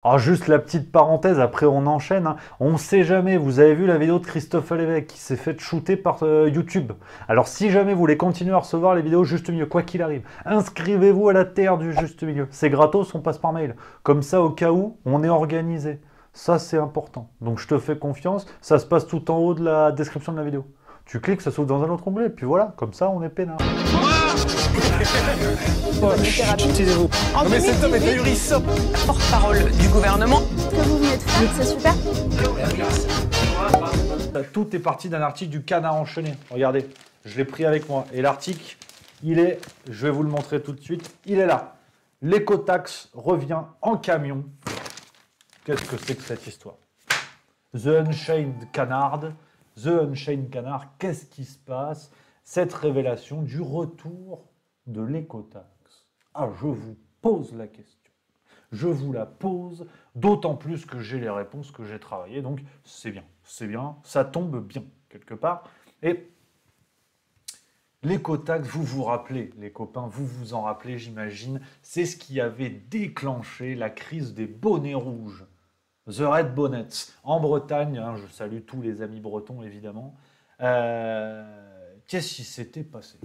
Ah, juste la petite parenthèse, après on enchaîne, hein. On ne sait jamais, vous avez vu la vidéo de Christophe Lévesque qui s'est fait shooter par YouTube. Alors si jamais vous voulez continuer à recevoir les vidéos Juste Milieu, quoi qu'il arrive, inscrivez-vous à la terre du Juste Milieu. C'est gratos, on passe par mail. Comme ça, au cas où, on est organisé. Ça, c'est important. Donc je te fais confiance, ça se passe tout en haut de la description de la vidéo. Tu cliques, ça s'ouvre dans un autre onglet, puis voilà, comme ça, on est peinard. Taisez-vous. En Non mais cet homme est 2018, ahurissant. porte-parole du gouvernement. Ce que vous venez de faire, c'est super. Tout est parti d'un article du Canard enchaîné. Regardez, je l'ai pris avec moi. Et l'article, il est, je vais vous le montrer tout de suite, il est là. L'écotaxe revient en camion. Qu'est-ce que c'est que cette histoire? The Unchained Canard. The Unchained Canard, qu'est-ce qui se passe? Cette révélation du retour de l'écotaxe. Ah, je vous pose la question. Je vous la pose, d'autant plus que j'ai les réponses que j'ai travaillées, donc c'est bien, ça tombe bien, quelque part. Et l'écotaxe, vous vous rappelez, les copains, vous vous en rappelez, j'imagine, c'est ce qui avait déclenché la crise des bonnets rouges. The Red Bonnets, en Bretagne, hein, je salue tous les amis bretons, évidemment. Qu'est-ce qui s'était passé?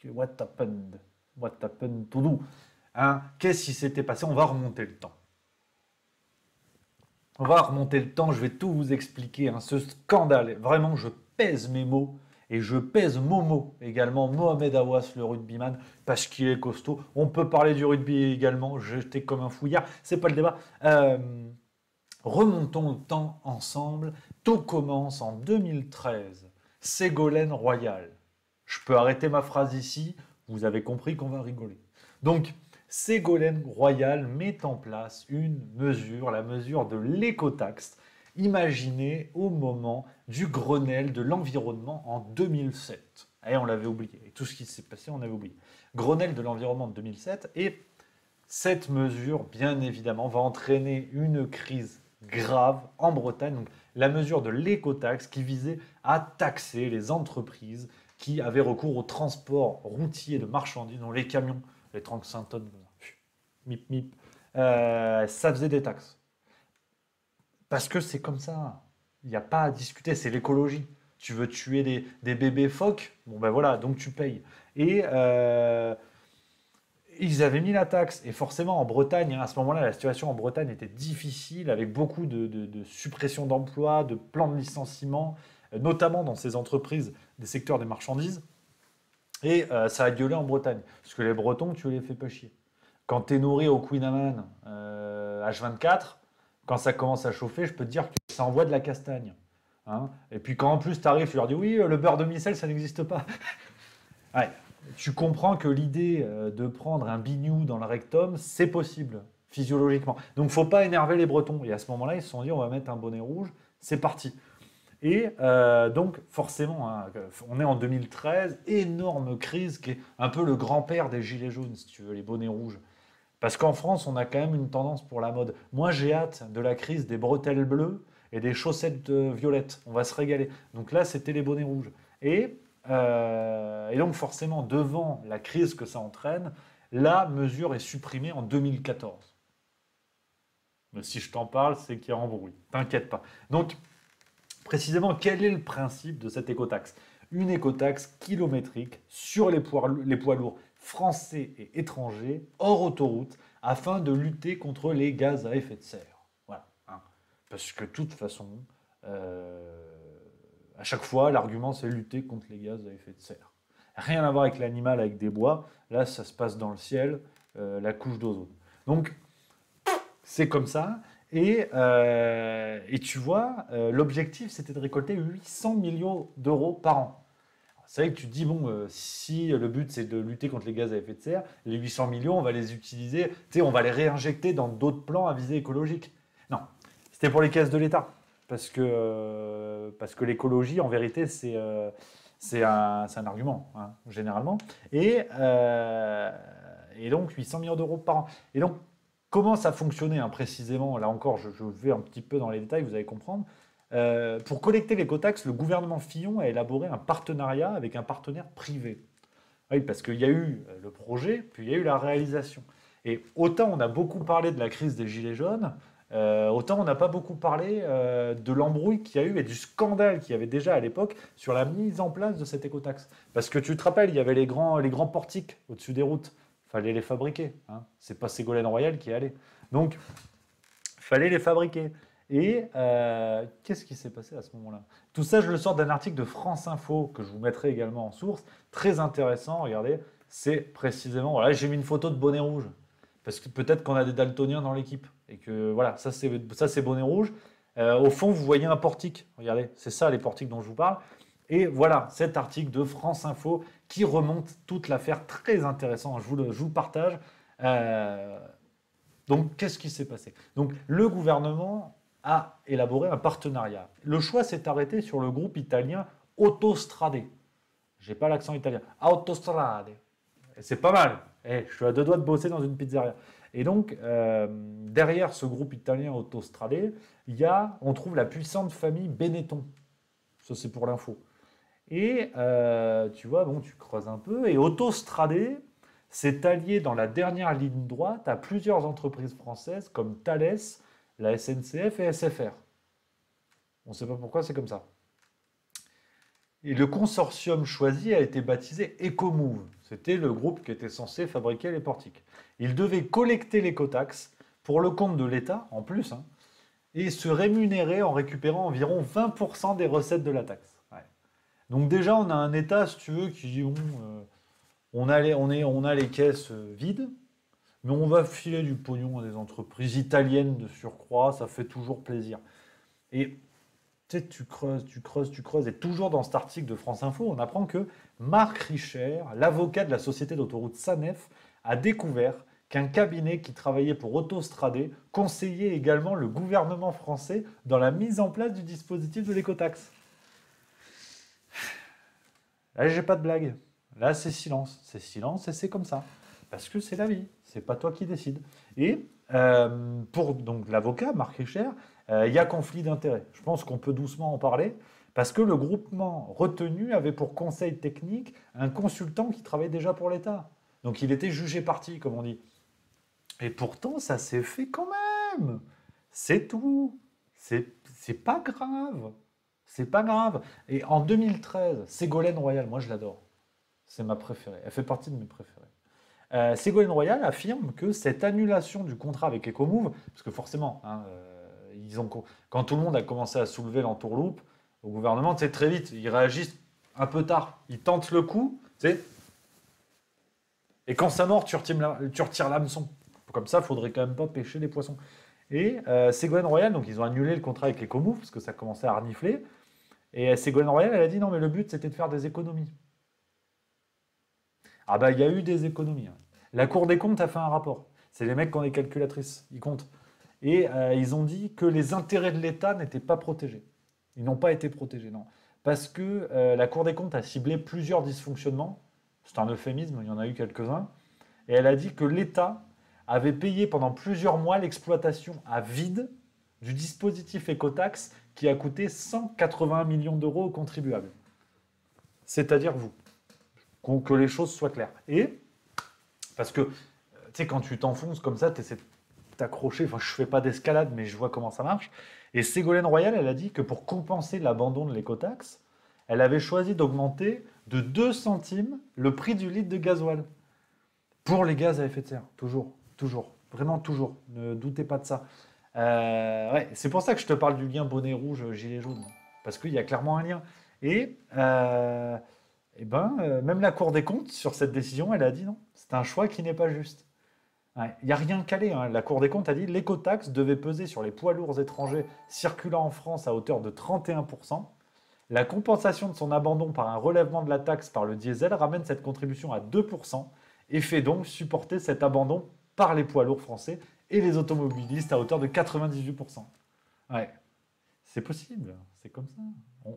What happened? What happened to do? Hein, qu'est-ce qui s'était passé? On va remonter le temps. On va remonter le temps, je vais tout vous expliquer. Hein, ce scandale, vraiment, je pèse mes mots. Et je pèse Momo également, Mohamed Awas, le rugbyman, parce qu'il est costaud. On peut parler du rugby également, j'étais comme un fouillard, c'est pas le débat. Remontons le temps ensemble. Tout commence en 2013. Ségolène Royal. Je peux arrêter ma phrase ici, vous avez compris qu'on va rigoler. Donc, Ségolène Royal met en place une mesure, la mesure de l'écotaxe, imaginée au moment du Grenelle de l'environnement en 2007. Et on l'avait oublié. Et tout ce qui s'est passé, on avait oublié. Grenelle de l'environnement de 2007. Et cette mesure, bien évidemment, va entraîner une crise grave en Bretagne. Donc, la mesure de l'écotaxe qui visait à taxer les entreprises qui avaient recours au transport routier de marchandises, dont les camions, les 35 tonnes, mip mip, ça faisait des taxes. Parce que c'est comme ça. Il n'y a pas à discuter, c'est l'écologie. Tu veux tuer des bébés phoques? Bon ben voilà, donc tu payes. Et ils avaient mis la taxe. Et forcément, en Bretagne, hein, à ce moment-là, la situation en Bretagne était difficile, avec beaucoup de suppression d'emplois, de plans de licenciement, notamment dans ces entreprises des secteurs des marchandises. Et ça a gueulé en Bretagne. Parce que les Bretons, tu les fais pas chier. Quand tu es nourri au Queen Amman H24, quand ça commence à chauffer, je peux te dire que ça envoie de la castagne. Hein. Et puis quand en plus tu arrives, tu leur dis oui, le beurre de micelle, ça n'existe pas. Ouais. Tu comprends que l'idée de prendre un bignou dans le rectum, c'est possible, physiologiquement. Donc faut pas énerver les Bretons. Et à ce moment-là, ils se sont dit on va mettre un bonnet rouge, c'est parti. Et donc, forcément, hein, on est en 2013, énorme crise qui est un peu le grand-père des gilets jaunes, si tu veux, les bonnets rouges. Parce qu'en France, on a quand même une tendance pour la mode. Moi, j'ai hâte de la crise des bretelles bleues et des chaussettes violettes. On va se régaler. Donc là, c'était les bonnets rouges. Et donc, forcément, devant la crise que ça entraîne, la mesure est supprimée en 2014. Mais si je t'en parle, c'est qu'il y a embrouille. T'inquiète pas. Donc, précisément, quel est le principe de cette écotaxe? Une écotaxe kilométrique sur les poids lourds français et étrangers hors autoroute afin de lutter contre les gaz à effet de serre. Voilà. Hein. Parce que de toute façon, à chaque fois, l'argument c'est lutter contre les gaz à effet de serre. Rien à voir avec l'animal, avec des bois. Là, ça se passe dans le ciel, la couche d'ozone. Donc, c'est comme ça. Et tu vois, l'objectif, c'était de récolter 800 millions d'euros par an. C'est vrai que tu te dis, bon, si le but, c'est de lutter contre les gaz à effet de serre, les 800 millions, on va les utiliser, tu sais, on va les réinjecter dans d'autres plans à visée écologique. Non, c'était pour les caisses de l'État. Parce que l'écologie, en vérité, c'est un argument, hein, généralement. Et donc, 800 millions d'euros par an. Et donc, comment ça fonctionnait hein, précisément? Là encore, je vais un petit peu dans les détails, vous allez comprendre. Pour collecter l'écotaxe, le gouvernement Fillon a élaboré un partenariat avec un partenaire privé. Oui, parce qu'il y a eu le projet, puis il y a eu la réalisation. Et autant on a beaucoup parlé de la crise des Gilets jaunes, Autant on n'a pas beaucoup parlé de l'embrouille qu'il y a eu et du scandale qu'il y avait déjà à l'époque sur la mise en place de cette écotaxe. Parce que tu te rappelles, il y avait les grands portiques au-dessus des routes. Fallait les fabriquer. Hein. C'est pas Ségolène Royal qui allait. Donc, fallait les fabriquer. Et qu'est-ce qui s'est passé à ce moment-là? Tout ça, je le sors d'un article de France Info que je vous mettrai également en source. Très intéressant, regardez. C'est précisément... Voilà, j'ai mis une photo de bonnet rouge. Parce que peut-être qu'on a des daltoniens dans l'équipe. Et que voilà, ça c'est bonnet rouge. Au fond, vous voyez un portique. Regardez, c'est ça les portiques dont je vous parle. Et voilà, cet article de France Info qui remonte toute l'affaire, très intéressant. Je vous le partage. Donc, qu'est-ce qui s'est passé? Donc, le gouvernement a élaboré un partenariat. Le choix s'est arrêté sur le groupe italien Autostrade. J'ai pas l'accent italien. Autostrade. Et c'est pas mal. Je suis à 2 doigts de bosser dans une pizzeria. Et donc, derrière ce groupe italien Autostrade, on trouve la puissante famille Benetton. Ça, c'est pour l'info. Et tu vois, bon, tu creuses un peu. Et Autostrade s'est allié dans la dernière ligne droite à plusieurs entreprises françaises comme Thales, la SNCF et SFR. On ne sait pas pourquoi c'est comme ça. Et le consortium choisi a été baptisé Ecomove. C'était le groupe qui était censé fabriquer les portiques. Il devait collecter l'écotaxe pour le compte de l'État, en plus, hein, et se rémunérer en récupérant environ 20% des recettes de la taxe. Ouais. Donc déjà, on a un État, si tu veux, qui dit bon, on a les caisses vides, mais on va filer du pognon à des entreprises italiennes de surcroît, ça fait toujours plaisir. Et tu creuses, et toujours dans cet article de France Info, on apprend que Marc Richer, l'avocat de la société d'autoroute Sanef, a découvert qu'un cabinet qui travaillait pour Autostrade conseillait également le gouvernement français dans la mise en place du dispositif de l'écotaxe. Là, j'ai pas de blague. Là, c'est silence. C'est silence et c'est comme ça. Parce que c'est la vie. C'est pas toi qui décides. Et pour donc l'avocat, Marc Richer, il y a conflit d'intérêts. Je pense qu'on peut doucement en parler. Parce que le groupement retenu avait pour conseil technique un consultant qui travaillait déjà pour l'État. Donc il était jugé parti, comme on dit. Et pourtant, ça s'est fait quand même. C'est tout. C'est pas grave. C'est pas grave. Et en 2013, Ségolène Royal, moi je l'adore. C'est ma préférée. Elle fait partie de mes préférées. Ségolène Royal affirme que cette annulation du contrat avec Ecomove, parce que forcément, hein, quand tout le monde a commencé à soulever l'entourloupe, au gouvernement, tu sais, très vite, ils réagissent un peu tard. Ils tentent le coup, tu sais. Et quand ça mord, tu retires l'hameçon. Comme ça, il ne faudrait quand même pas pêcher les poissons. Et Ségolène Royal, donc ils ont annulé le contrat avec Ecomove, parce que ça commençait à renifler. Et Ségolène Royal, elle a dit non, mais le but, c'était de faire des économies. Ah bah, il y a eu des économies. Hein. La Cour des comptes a fait un rapport. C'est les mecs qui ont des calculatrices, ils comptent. Et ils ont dit que les intérêts de l'État n'étaient pas protégés. Ils n'ont pas été protégés, non. Parce que la Cour des comptes a ciblé plusieurs dysfonctionnements. C'est un euphémisme, il y en a eu quelques-uns. Et elle a dit que l'État avait payé pendant plusieurs mois l'exploitation à vide du dispositif écotaxe qui a coûté 180 millions d'euros aux contribuables. C'est-à-dire vous. Que les choses soient claires. Et, parce que, tu sais, quand tu t'enfonces comme ça, tu essaies de t'accrocher. Enfin, je ne fais pas d'escalade, mais je vois comment ça marche. Et Ségolène Royal, elle a dit que pour compenser l'abandon de l'écotaxe, elle avait choisi d'augmenter de 2 centimes le prix du litre de gasoil. Pour les gaz à effet de serre. Toujours. Toujours. Vraiment toujours. Ne doutez pas de ça. Ouais, c'est pour ça que je te parle du lien bonnet rouge, gilet jaune. Parce qu'il y a clairement un lien. Et même la Cour des comptes, sur cette décision, elle a dit non. C'est un choix qui n'est pas juste. Ouais, il n'y a rien calé. Hein. La Cour des comptes a dit l'écotaxe devait peser sur les poids lourds étrangers circulant en France à hauteur de 31%. La compensation de son abandon par un relèvement de la taxe par le diesel ramène cette contribution à 2% et fait donc supporter cet abandon par les poids lourds français et les automobilistes à hauteur de 98%. Ouais, c'est possible, c'est comme ça.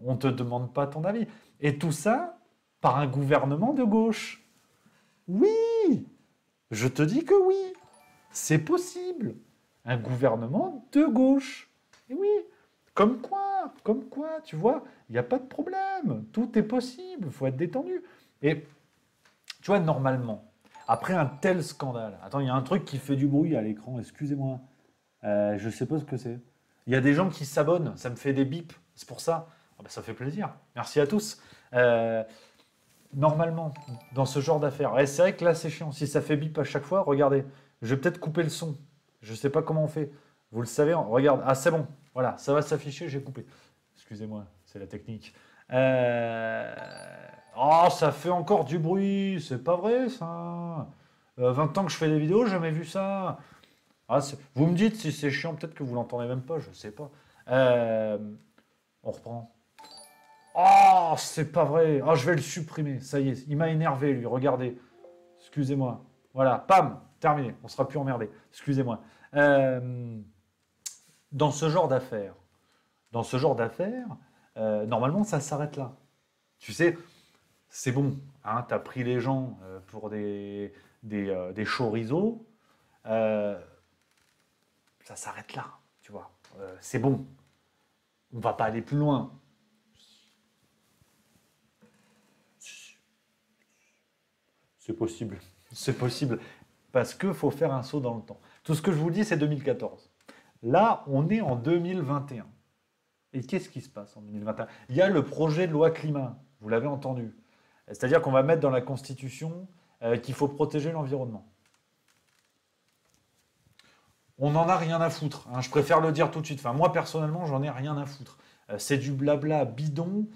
On ne te demande pas ton avis. Et tout ça par un gouvernement de gauche. Oui, je te dis que oui, c'est possible. Un gouvernement de gauche. Et oui, comme quoi, tu vois, il n'y a pas de problème. Tout est possible, il faut être détendu. Et tu vois, normalement, après un tel scandale, attends, il y a un truc qui fait du bruit à l'écran, excusez-moi. Je sais pas ce que c'est. Il y a des gens qui s'abonnent, ça me fait des bips, c'est pour ça. Ah bah, ça fait plaisir. Merci à tous. Normalement, dans ce genre d'affaires, c'est vrai que là c'est chiant. Si ça fait bip à chaque fois, regardez, je vais peut-être couper le son. Je sais pas comment on fait. Vous le savez, regarde. Ah, c'est bon. Voilà, ça va s'afficher, j'ai coupé. Excusez-moi, c'est la technique. Oh, ça fait encore du bruit. C'est pas vrai, ça. 20 ans que je fais des vidéos, j'ai jamais vu ça. Ah, vous me dites si c'est chiant, peut-être que vous l'entendez même pas, je sais pas. On reprend. Oh, c'est pas vrai. Oh, je vais le supprimer. Ça y est, il m'a énervé, lui. Regardez. Excusez-moi. Voilà, pam, terminé. On sera plus emmerdé. Excusez-moi. Dans ce genre d'affaires, normalement, ça s'arrête là. Tu sais, c'est bon. Hein, tu as pris les gens pour des chorizo. Ça s'arrête là, tu vois. C'est bon. On va pas aller plus loin. C'est possible. C'est possible. Parce qu'il faut faire un saut dans le temps. Tout ce que je vous dis, c'est 2014. Là, on est en 2021. Et qu'est-ce qui se passe en 2021? Il y a le projet de loi climat. Vous l'avez entendu. C'est-à-dire qu'on va mettre dans la Constitution qu'il faut protéger l'environnement. On n'en a rien à foutre. Hein, je préfère le dire tout de suite. Enfin, moi, personnellement, j'en ai rien à foutre. C'est du blabla bidon.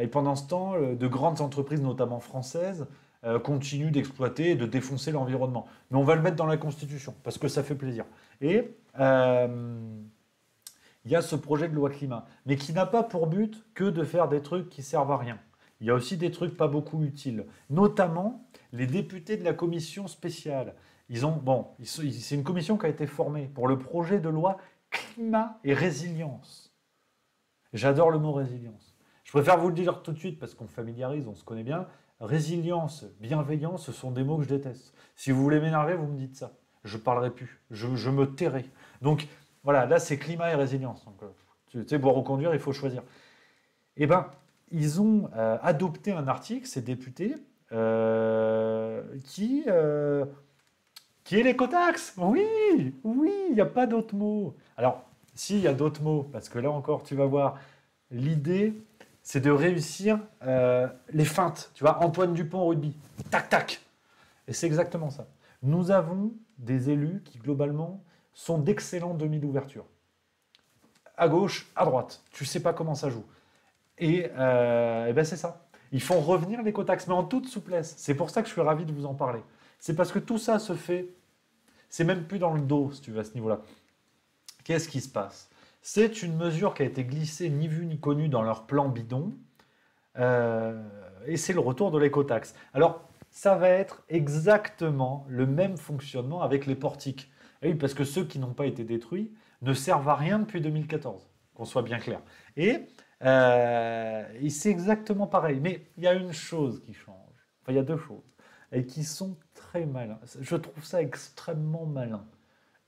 Et pendant ce temps, de grandes entreprises, notamment françaises, continuent d'exploiter et de défoncer l'environnement. Mais on va le mettre dans la Constitution, parce que ça fait plaisir. Et il y a ce projet de loi climat, mais qui n'a pas pour but que de faire des trucs qui servent à rien. Il y a aussi des trucs pas beaucoup utiles, notamment les députés de la commission spéciale. C'est une commission qui a été formée pour le projet de loi climat et résilience. J'adore le mot résilience. Je préfère vous le dire tout de suite parce qu'on familiarise, on se connaît bien. Résilience, bienveillance, ce sont des mots que je déteste. Si vous voulez m'énerver, vous me dites ça. Je ne parlerai plus. Je me tairai. Donc, voilà, là, c'est climat et résilience. Donc, tu sais, boire ou conduire, il faut choisir. Eh bien, ils ont adopté un article, ces députés, qui est l'écotaxe. Oui, il n'y a pas d'autres mots. Alors, s'il y a d'autres mots, parce que là encore, tu vas voir, l'idée, c'est de réussir les feintes. Tu vois, Antoine Dupont au rugby. Tac, tac. Et c'est exactement ça. Nous avons des élus qui, globalement, sont d'excellents demi d'ouverture. À gauche, à droite. Tu ne sais pas comment ça joue. Et ben c'est ça. Ils font revenir l'écotaxe, mais en toute souplesse. C'est pour ça que je suis ravi de vous en parler. C'est parce que tout ça se fait... C'est même plus dans le dos, si tu veux, à ce niveau-là. Qu'est-ce qui se passe? C'est une mesure qui a été glissée ni vue ni connue dans leur plan bidon. Et c'est le retour de l'écotaxe. Alors, ça va être exactement le même fonctionnement avec les portiques. Et oui, parce que ceux qui n'ont pas été détruits ne servent à rien depuis 2014, qu'on soit bien clair. Et c'est exactement pareil. Mais il y a une chose qui change. Enfin, il y a deux choses. Et qui sont très malins. Je trouve ça extrêmement malin.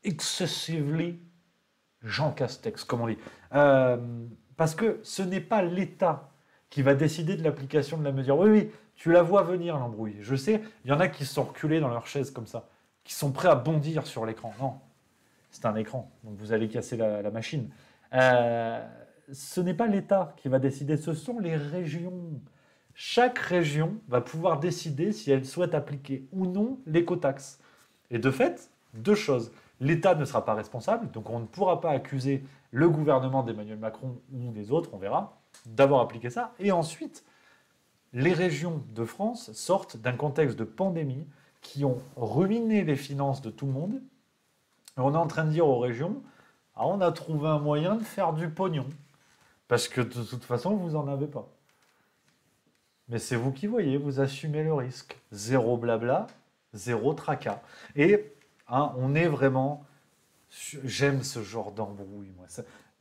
Excessively Jean Castex, comme on dit. Parce que ce n'est pas l'État qui va décider de l'application de la mesure. Oui, tu la vois venir, l'embrouille. Je sais, il y en a qui se sont reculés dans leur chaise comme ça, qui sont prêts à bondir sur l'écran. Non, c'est un écran, donc vous allez casser la machine. Ce n'est pas l'État qui va décider, ce sont les régions. Chaque région va pouvoir décider si elle souhaite appliquer ou non l'écotaxe. Et de fait, deux choses. L'État ne sera pas responsable, donc on ne pourra pas accuser le gouvernement d'Emmanuel Macron ou des autres, on verra, d'avoir appliqué ça. Et ensuite, les régions de France sortent d'un contexte de pandémie qui ont ruiné les finances de tout le monde. Et on est en train de dire aux régions, ah, on a trouvé un moyen de faire du pognon. Parce que de toute façon, vous n'en avez pas. Mais c'est vous qui voyez, vous assumez le risque. Zéro blabla, zéro tracas. Et on est vraiment... J'aime ce genre d'embrouille, moi.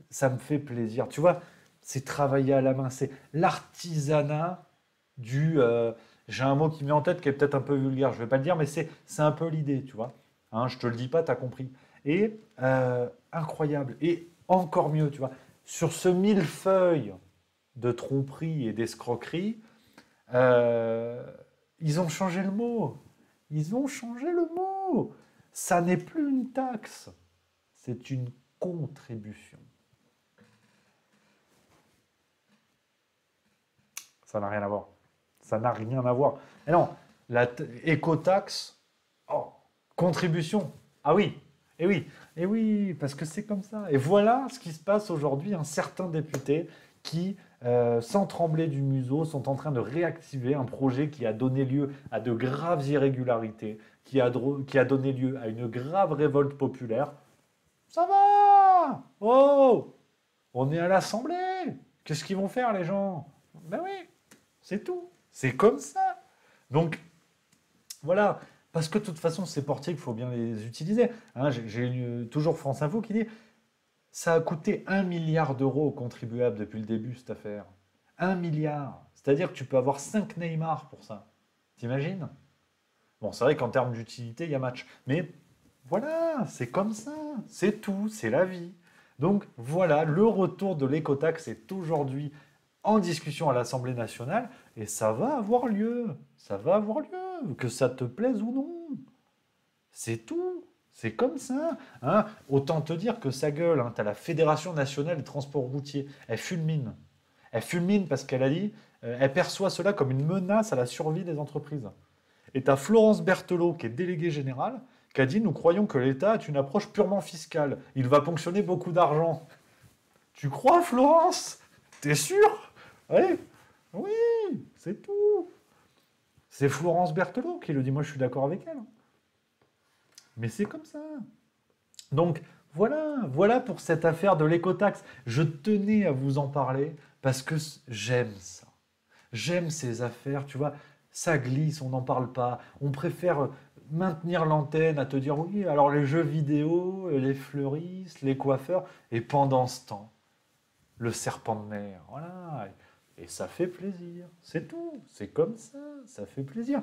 Ça me fait plaisir. Tu vois, c'est travailler à la main. C'est l'artisanat du... j'ai un mot qui me met en tête qui est peut-être un peu vulgaire, je ne vais pas le dire, mais c'est un peu l'idée, tu vois. Je ne te le dis pas, tu as compris. Et incroyable. Et encore mieux, tu vois. Sur ce millefeuille de tromperie et d'escroquerie, ils ont changé le mot. Ils ont changé le mot. Ça n'est plus une taxe. C'est une contribution. Ça n'a rien à voir. Ça n'a rien à voir. Et non, la écotaxe, oh, contribution. Ah oui, et oui, parce que c'est comme ça. Et voilà ce qui se passe aujourd'hui. Un certain député qui, sans trembler du museau, sont en train de réactiver un projet qui a donné lieu à de graves irrégularités, qui a donné lieu à une grave révolte populaire. Ça va! Oh! On est à l'Assemblée! Qu'est-ce qu'ils vont faire, les gens? Ben oui, c'est tout. C'est comme ça. Donc, voilà. Parce que de toute façon, ces portiers, il faut bien les utiliser. Hein, j'ai lu toujours France Info qui dit ça a coûté 1 milliard d'euros aux contribuables depuis le début, cette affaire. 1 milliard. C'est-à-dire que tu peux avoir 5 Neymar pour ça. T'imagines? Bon, c'est vrai qu'en termes d'utilité, il y a match. Mais voilà, c'est comme ça. C'est tout, c'est la vie. Donc voilà, le retour de l'écotaxe est aujourd'hui en discussion à l'Assemblée nationale et ça va avoir lieu. Ça va avoir lieu, que ça te plaise ou non. C'est tout. C'est comme ça. Hein. Autant te dire que ça gueule. Hein. Tu as la Fédération nationale des transports routiers. Elle fulmine. Elle fulmine parce qu'elle a dit, elle perçoit cela comme une menace à la survie des entreprises. Et tu as Florence Berthelot, qui est déléguée générale, qui a dit « Nous croyons que l'État a une approche purement fiscale. Il va ponctionner beaucoup d'argent. » Tu crois, Florence? T'es sûr? Oui, oui, c'est tout. C'est Florence Berthelot qui le dit. Moi, je suis d'accord avec elle. Mais c'est comme ça. Donc, voilà pour cette affaire de l'écotaxe. Je tenais à vous en parler parce que j'aime ça. J'aime ces affaires, tu vois. Ça glisse, on n'en parle pas. On préfère maintenir l'antenne à te dire oui, alors les jeux vidéo, les fleuristes, les coiffeurs, et pendant ce temps, le serpent de mer, voilà. Et ça fait plaisir, c'est tout, c'est comme ça fait plaisir.